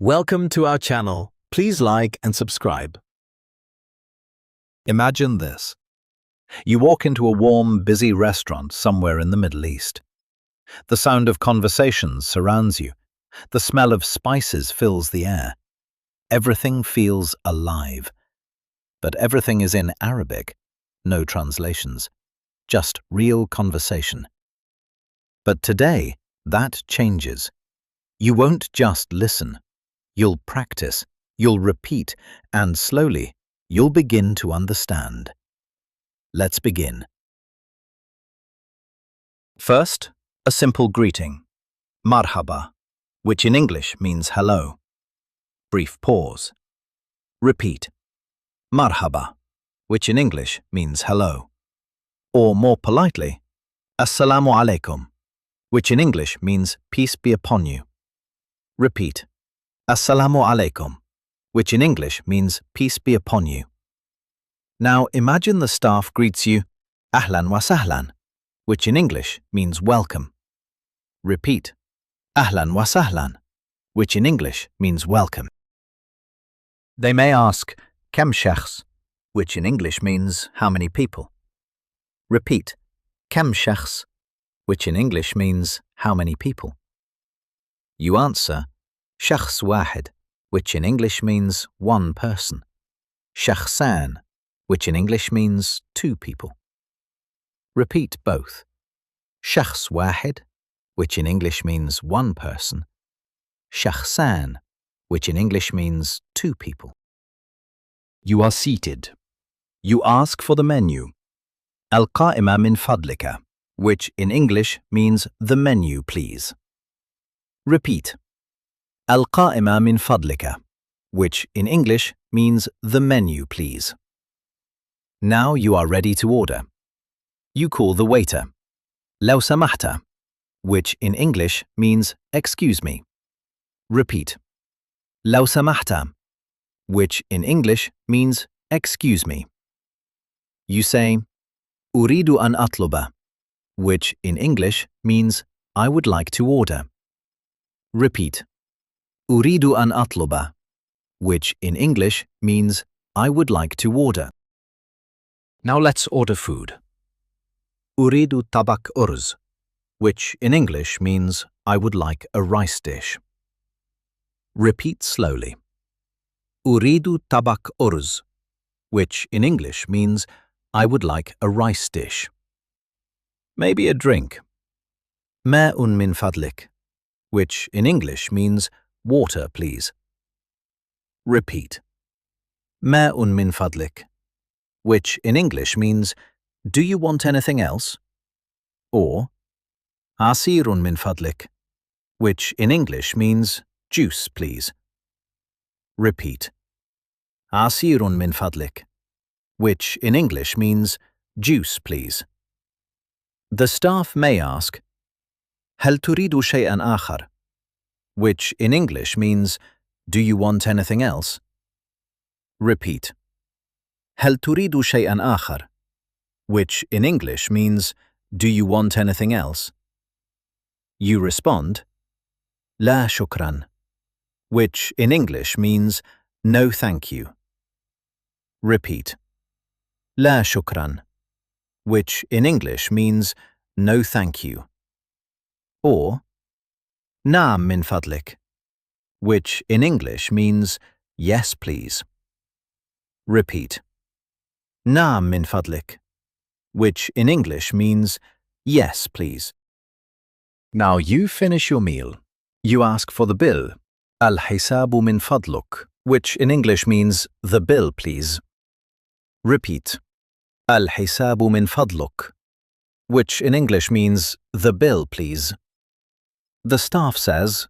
Welcome to our channel. Please like and subscribe. Imagine this. You walk into a warm, busy restaurant somewhere in the Middle East. The sound of conversations surrounds you. The smell of spices fills the air. Everything feels alive. But everything is in Arabic. No translations. Just real conversation. But today, that changes. You won't just listen. You'll practice, you'll repeat, and slowly, you'll begin to understand. Let's begin. First, a simple greeting. Marhaba, which in English means hello. Brief pause. Repeat. Marhaba, which in English means hello. Or more politely, Assalamu alaikum, which in English means peace be upon you. Repeat. Assalamu alaikum, which in English means peace be upon you. Now imagine the staff greets you, Ahlan wa sahlan, which in English means welcome. Repeat, Ahlan wa sahlan, which in English means welcome. They may ask, Kam shakhs, which in English means how many people. Repeat, Kam shakhs, which in English means how many people. You answer, Shakhs wahid, which in English means one person. Shakhsan, which in English means two people. Repeat both. Shakhs wahid, which in English means one person. Shakhsan, which in English means two people. You are seated. You ask for the menu. Al-qa'ima min fadlika, which in English means the menu, please. Repeat. Al-qa'ima min fadlika, which in English means the menu, please. Now you are ready to order. You call the waiter. Law samahta, which in English means excuse me. Repeat. Law samahta, which in English means excuse me. You say, Uridu an atluba, which in English means I would like to order. Repeat. Uridu an atluba, which in English means I would like to order. Now let's order food. Uridu tabak urz, which in English means I would like a rice dish. Repeat slowly. Uridu tabak urz, which in English means I would like a rice dish. Maybe a drink. Ma'un min fadlik, which in English means water, please. Repeat. Ma'un min fadlik, which in English means, do you want anything else? Or, asirun min fadlik, which in English means, juice, please. Repeat. Asirun min fadlik, which in English means, juice, please. The staff may ask, Hal turidu shay'an akhar, which in English means, do you want anything else? Repeat. Hal turidu shay'an akhar, which in English means, do you want anything else? You respond, La shukran, which in English means, no thank you. Repeat. La shukran, which in English means, no thank you. Or, Naam min fadlik, which in English means, yes please. Repeat. Naam min fadlik, which in English means, yes please. Now you finish your meal. You ask for the bill. Al-hisabu min fadluk, which in English means, the bill please. Repeat. Al-hisabu min fadluk, which in English means, the bill please. The staff says,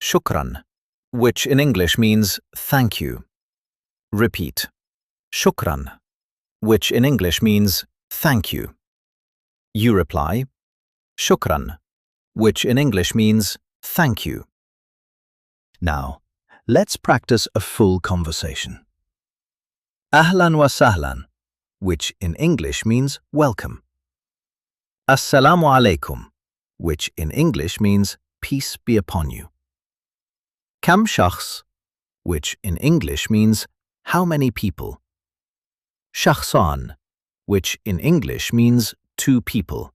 Shukran, which in English means, thank you. Repeat. Shukran, which in English means, thank you. You reply, Shukran, which in English means, thank you. Now, let's practice a full conversation. Ahlan wa sahlan, which in English means welcome. Assalamu alaikum, which in English means peace be upon you. كم شخص, which in English means how many people. شخصان, which in English means two people.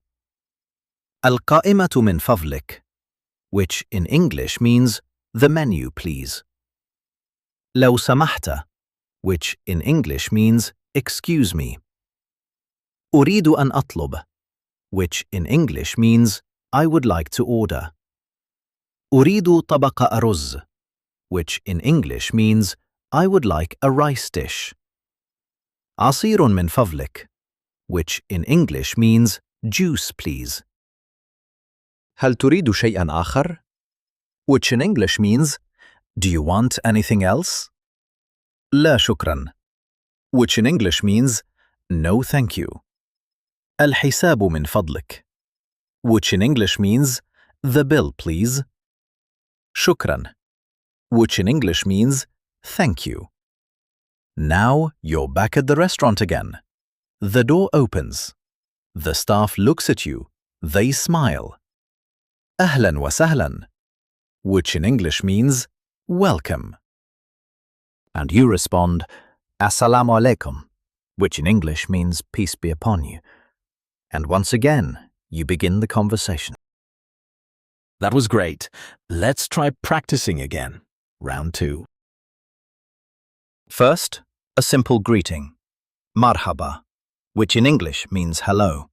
القائمة من فضلك, which in English means the menu, please. لو سمحت, which in English means excuse me. أريد أن أطلب, which in English means I would like to order. أريد طبق أرز, which in English means I would like a rice dish. عصير من فضلك, which in English means juice, please. هل تريد شيئا آخر? Which in English means do you want anything else? لا شكرا, which in English means no thank you. الحساب من فضلك, which in English means the bill, please. شكرا, which in English means thank you. Now you're back at the restaurant again. The door opens. The staff looks at you. They smile. أهلا وسهلا, which in English means welcome. And you respond, Assalamu alaikum, which in English means peace be upon you. And once again, you begin the conversation. That was great. Let's try practicing again. Round 2. First, a simple greeting. Marhaba, which in English means hello.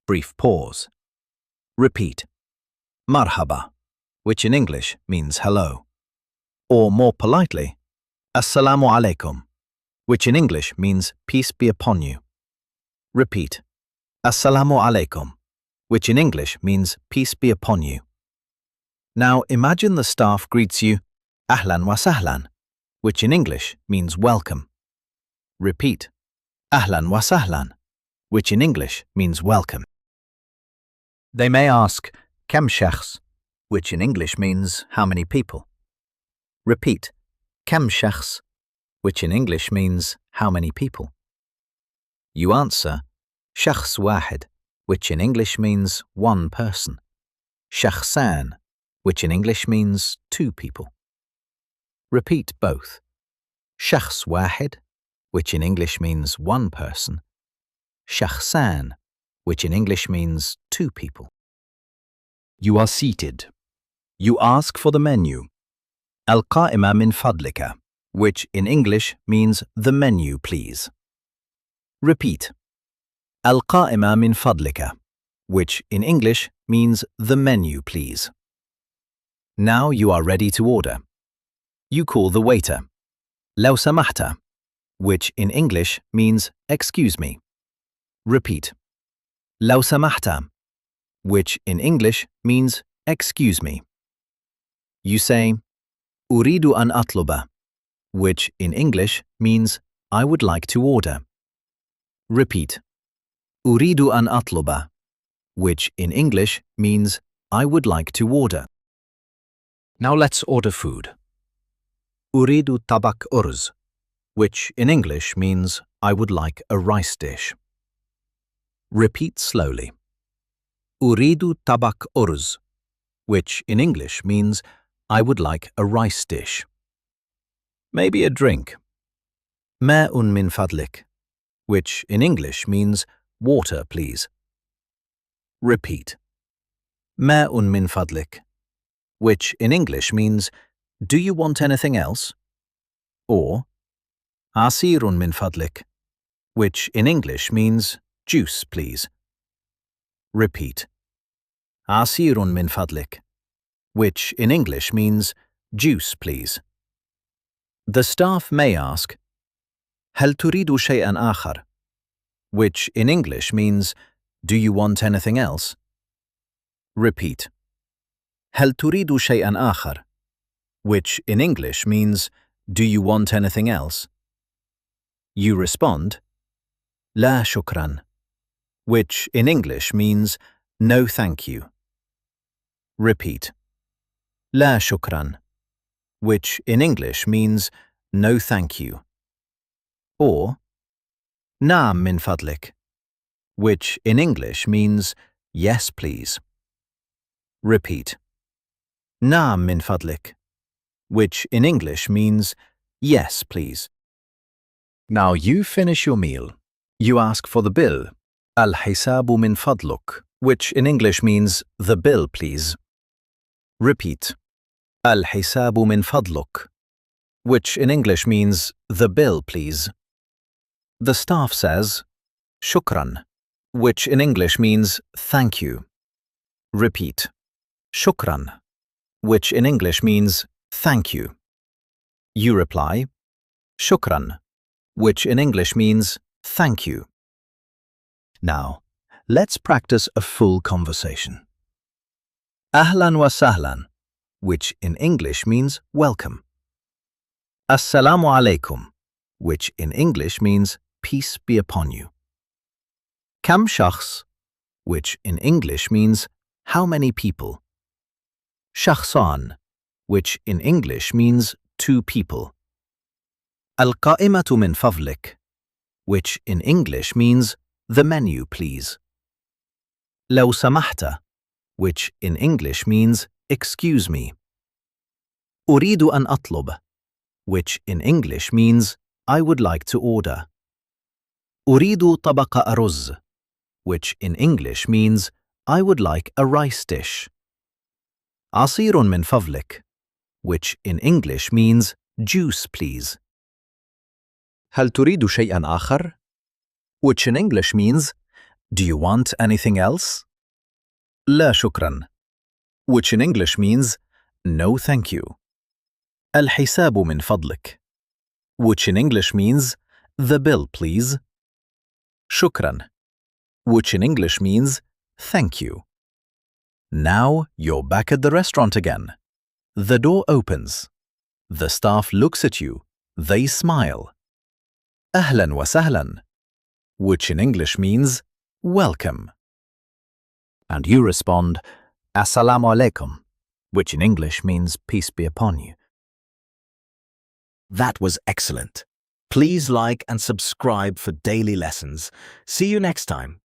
Brief pause. Repeat. Marhaba, which in English means hello. Or more politely, Assalamu alaikum, which in English means peace be upon you. Repeat. Assalamu alaikum, which in English means peace be upon you. Now imagine the staff greets you, Ahlan wa sahlan, which in English means welcome. Repeat. Ahlan wa sahlan, which in English means welcome. They may ask, Kam shakhs, which in English means how many people. Repeat. Kam shakhs, which in English means how many people. You answer, Shakhs wahid, which in English means one person. Shakhsan, which in English means two people. Repeat both. Shakhs wahid, which in English means one person. Shakhsan, which in English means two people. You are seated. You ask for the menu. Al-qa'ima min fadlika, which in English means the menu, please. Repeat. Al-qa'ima min fadlika, which in English means the menu, please. Now you are ready to order. You call the waiter. Law samahta, which in English means excuse me. Repeat. Law samahta, which in English means excuse me. You say, Uridu an atluba, which in English means I would like to order. Repeat. Uridu an atluba, which in English means I would like to order. Now let's order food. Uridu tabak urz, which in English means I would like a rice dish. Repeat slowly. Uridu tabak urz, which in English means I would like a rice dish. Maybe a drink. Ma'un min fadlik, which in English means water, please. Repeat. Ma'un min fadlik, which in English means do you want anything else? Or asirun min fadlik, which in English means juice, please. Repeat. Asirun min fadlik, which in English means juice, please. The staff may ask, هل تريد شيئا آخر, which in English means do you want anything else? Repeat. هل تريد شيئا آخر, which in English means do you want anything else? You respond, لا شكرا, which in English means no thank you. Repeat. لا شكرا, which in English means no thank you. Or نعم من فضلك, which in English means yes, please. Repeat. نعم من فضلك, which in English means yes, please. Now you finish your meal. You ask for the bill. Al-hisabu min fadluk, which in English means the bill, please. Repeat. Al-hisabu min fadluk, which in English means the bill, please. The staff says, shukran, which in English means thank you. Repeat. Shukran, which in English means thank you. You reply, shukran, which in English means thank you. Now, let's practice a full conversation. Ahlan wa sahlan, which in English means welcome. Assalamu alaikum, which in English means peace be upon you. Kam shakhs, which in English means how many people. Shakhsan, which in English means two people. Al-qa'imatu min fadlik, which in English means the menu, please. Law samahta, which in English means excuse me. Uridu an atlub, which in English means I would like to order. Uridu tabaqa aruz, which in English means I would like a rice dish. Asirun min fadlik, which in English means juice, please. هل تريد شيئا آخر? Which in English means, do you want anything else? لا شكرا, which in English means, no thank you. الحساب من فضلك, which in English means, the bill, please. شكرا, which in English means, thank you. Now you're back at the restaurant again. The door opens. The staff looks at you. They smile. Ahlan wa sahlan, which in English means welcome. And you respond, Assalamu alaikum, which in English means peace be upon you. That was excellent. Please like and subscribe for daily lessons. See you next time.